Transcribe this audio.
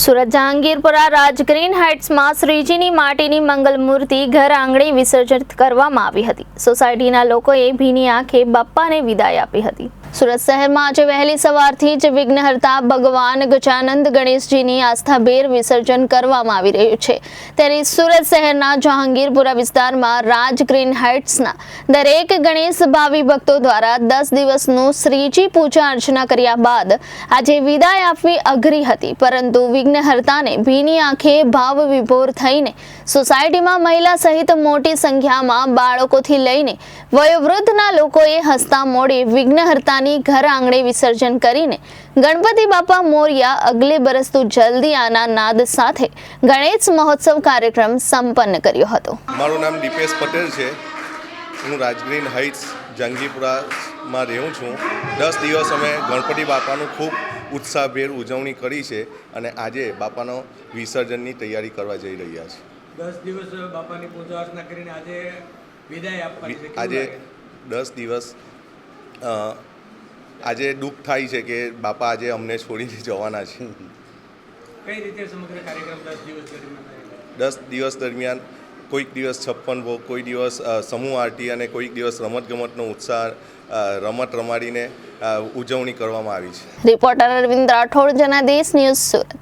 સુરત જહાંગીરપુરા રાજગ્રીન હાઇટ્સમાં શ્રીજીની માટીની મંગલ મૂર્તિ ઘર આંગણે વિસર્જિત કરવામાં આવી હતી। સોસાયટીના લોકોએ ભીની આંખે બાપ્પાને વિદાય આપી હતી। સુરત શહેરમાં આજે વહેલી સવારથી જ વિઘ્નહર્તા ભગવાન ગજાનંદ ગણેશજીની આસ્થાભેર વિસર્જન કરવામાં આવી રહ્યું છે। ત્યારે સુરત શહેરના જહાંગીરપુરા વિસ્તારમાં રાજગ્રીન હાઇટ્સના દરેક ગણેશ ભાવિ ભક્તો દ્વારા 10 દિવસનું શ્રીજી પૂજા અર્ચના કર્યા બાદ આજે વિદાય આપવી અઘરી હતી, પરંતુ વિઘ્નહર્તાને ભીની આંખે ભાવ વિભોર થઈને સોસાયટીમાં મહિલા સહિત મોટી સંખ્યામાં બાળકોથી લઈને વયોવૃદ્ધના લોકોએ હસતા મોઢે વિઘ્નહર્તાની ઘર આંગણે વિસર્જન કરીને ગણપતિ બાપા મોરિયા અગલે બરસ તું જલ્દી આના નાદ સાથે ગણેશ મહોત્સવ કાર્યક્રમ સંપન્ન કર્યો હતો। મારું નામ દીપેશ પટેલ છે। હું રાજગ્રીન હાઇટ્સ જહાંગીરપુરામાં રહું છું। 10 દિવસ અમે ગણપતિ બાપાનું ખૂબ ઉત્સાહભેર ઉજવણી કરી છે અને આજે બાપાનો વિસર્જનની તૈયારી કરવા જઈ રહ્યા છે। 10 દિવસ બાપાની પૂજા અર્ચના કરીને આજે વિદાય આપવાની છે। આજે 10 દિવસ આજે દુઃખ થાય છે કે બાપા આજે અમને છોડીને જવાના છે। કઈ રીતે સમગ્ર કાર્યક્રમ 10 દિવસ દરમિયાન 10 દિવસ દરમિયાન કોઈક દિવસ 56 ભોગ, કોઈ દિવસ સમૂહ આરતી અને કોઈક દિવસ રમતગમતનો ઉત્સાહ રમત રમાડીને ઉજવણી કરવામાં આવી છે। Reporter Arvind Rathod, Janadesh news, Surat.